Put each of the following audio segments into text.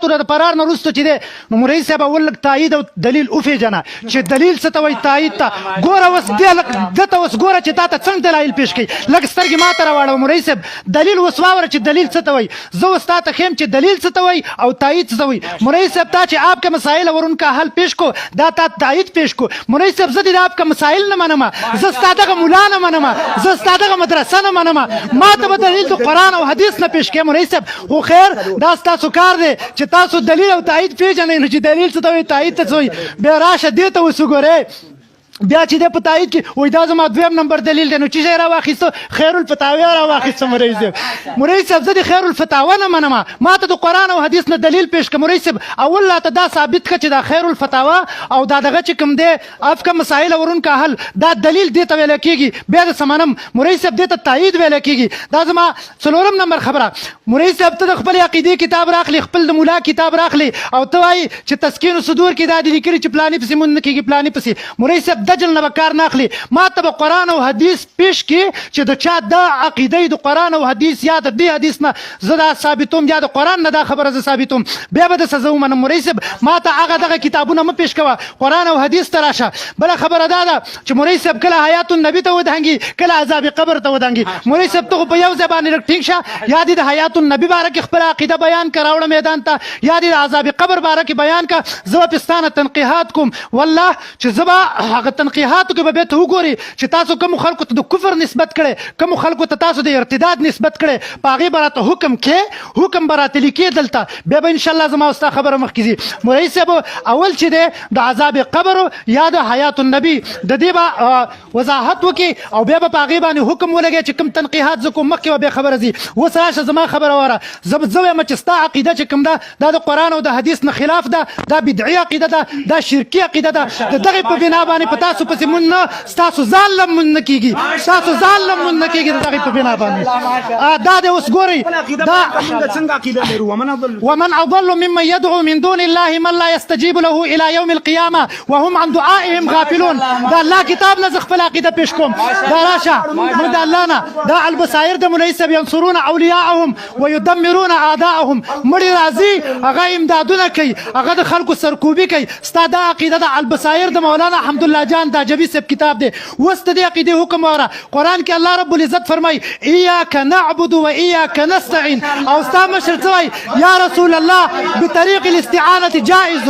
د فرار نه وروسته چې دی نو مولوي صاحب اول لږ تایید او دلیل وپېژنه چې دلیل څه ته وایي تایید ته ګوره اوس دته اوس ګوره چې تا ته څنګه دلایل پیش کوي لږ سترګې ما ته راواړوه مولوي صاحب دلیل اوس واوره چې دلیل څه ته وایي زه اوس تا ته ښیم چې دلیل څه ته وایي او تایید څه ته وایي مولوي صاحب تا چې آپ کے مسائل اور ان کا حل پیش کو دا تا تایید پیش کو مولوي صاحب زه دې آپ کا مسائل نه منم زه ستا دغه ملا نه منم زه ستا دغه مدرسه نه منم ما ته به دلیل د قرآن او حدیث نه پیش کوې مولوي صاحب خو خیر دا ستاسو کار دی چې تاسو دلیل او تایید پیژنئ نو چې دلیل څه ته وایي تایید ته څه وایي بیا راشه دې ته اوس وګورئ بیا چې دی په تایید کې وایي دا زما دویم نمبر دلیل دی نو چې شی راواخیسته خیر الفتاوی راواخیسته مولوي صاحب مولوي صاحب زه د خیر الفتاوی نه منم ما ته د قرآن او حدیث نه دلیل پیش کړه مولوي صاحب اول راته دا ثابت کړه چې دا خیر الفتاوی او دا دغه چې کوم دی افکا مسایل اور ان کا حل دا دلیل دې ته ویل کېږي بیا د سمنم مولوي صاحب دې ته تایید ویل کېږي دا زما څلورم نمبر خبره مولوي صاحب ته د خپل عقیدې کتاب راخلي خپل د مولا کتاب راخلي او ته وایي چې تسکین الصدور کې دا دي لیکلي چې پلاني پسې مونږ نه کېږي پلاني پسې مولوي صاحب دجل نه به کار نه اخلي ما ته به قرآن او حدیث پیش کړي چې د چا دا عقیده د قرآن او حدیث یا د دې حدیث نه زه دا ثابتوم یا د قرآن نه دا خبره زه ثابتوم بیا به درسه زه ومنم مولوي صاحب ما ته هغه دغه کتابونه مه پیش کوه قرآن او حدیث ته راشه بله خبره دا ده چې مولوي صاحب کله حیات النبي ته ودانګي کله عذاب قبر ته ودانګي مولوي صاحب ته خو په یو ځای باندې لږ ټینګ شه یا دې د حیات النبي باره کې خپله عقیده بیان که راوړه میدان ته یا دې د عذاب قبر باره کې بیان که زه به پستانه تنقیحات کوم والله چې زه به هغه تنقیحاتو کې به بیا ته وګورې چې تاسو کوم خلکو ته د کفر نسبت کړی کوم خلکو ته تاسو د ارتداد نسبت کړی په هغې به راته حکم کې حکم به راته لیکې دلته بیا به انشاءالله زما او ستا خبره مخکې ځي مولوي صاحب اول چې دی د عذاب قبر یا د حیات النبي د دې به وضاحت وکړي او بیا به په هغې باندې حکم ولګوي چې کوم تنقیحات زه کوم مخکې به بیا خبره ځي اوس راشه زما خبره واره زه وایم چې ستا عقیده چې کوم ده دا د قرآن او د حدیث نه خلاف ده دا بدعي عقیده ده دا شرکي عقیده ده د دغې په بنا باندې په تاسو پسې مونږ نه ستاسو ځان لمون نه کېږي ستاسو ځان لمون نه کېږي د دغې په بنا باندې دا دی اوس ګورئ ومن اضل ممن يدعو من دون الله من لا يستجيب له الى يوم القيامه وهم عن دعائهم غافلون دا الله کتاب نه زه خپل عقیده پیش کوم دا راشه موږ د الله نه دا البصائر د مولوي صاحب ينصرون اولیاءهم ويدمرون اعداءهم مړي راځي هغه امدادونه کوي هغه د خلکو سرکوبي کوي ستا دا عقیده د البصائر د مولانا حمدالله جان داجبي صاحب کتاب دی اوس د دې عقیدې حکم واره قرآن کې الله رب العزت فرمایي ایاک نعبد و ایاک نستعین او ستا مشر څه وایي یا رسول الله بطریق الاستعانة جائز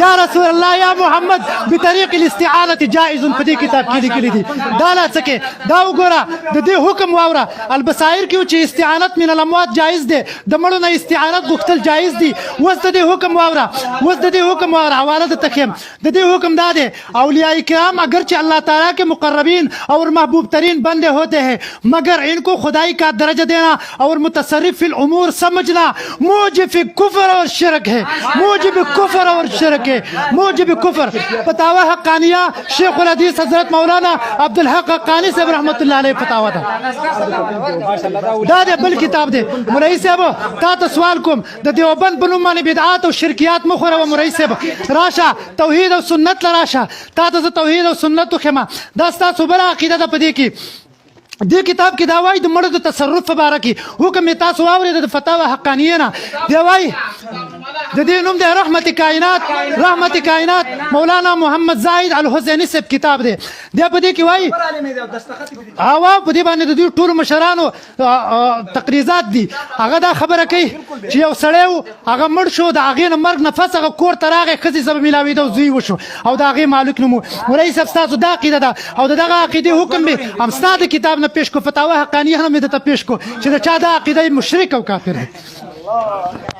یا رسول الله یا محمد بطریق الاستعانة جائز په دې کتاب کې لیکلي دي دا لا څه کې دا وګوره د دې حکم واوره البصائر کې چې استعانت من الاموات جائز دی د مړو نه استعانت غوښتل جائز دي اوس د دې حکم واوره اوس د دې حکم واوره حواله د تخیم د دې حکم دا دی اولیاء کرام اگرچہ اللہ تعالیٰ کے مقربین اور محبوب ترین بندے ہوتے ہیں مگر ان کو خدائی کا درجہ دینا اور متصرف فی الامور سمجھنا موجب کفر اور شرک ہے موجب کفر اور شرک ہے موجب کفر فتاوی حقانیہ شیخ الحدیث حضرت مولانا عبدالحق حقانی صاحب رحمۃ اللہ علیہ فتاوی دا دا دے بل کتاب دے مولوی صاحب تا ته سوال کوم د دیوبند په نوم باندې بدعات او شرکیات مه خوروه مولوی صاحب راشه توحید او سنت له راشه تا ته زه توحید او سنت وښیمه دا ستاسو بله عقیده ده په دې کې دې کتاب کې دا وایي د مړو د تصرف په باره کې حکم یې تاسو واورېد د فتاوی حقانیه نه دی وایي د دې نوم دی رحمت کائنات مولانا محمد زاهد الحسیني صاحب کتاب دی دی په دې کې وایي په دې باندې د دوی ټولو مشرانو تقریضات دي هغه دا خبره کوي چې یو سړی و هغه مړ شو د هغې نه مرګ نفس هغه کور ته راغی ښځې سره میلاوېده او زوی وشو او د هغې مالک نوم و مولوي صاحب ستاسو دا عقیده ده او د دغه عقیدې حکم مې هم ستا د کتاب نه پیش کو فتاوی حقانیه هم مې درته پیش کو چې د چا دا عقیده مشرک او کافر دی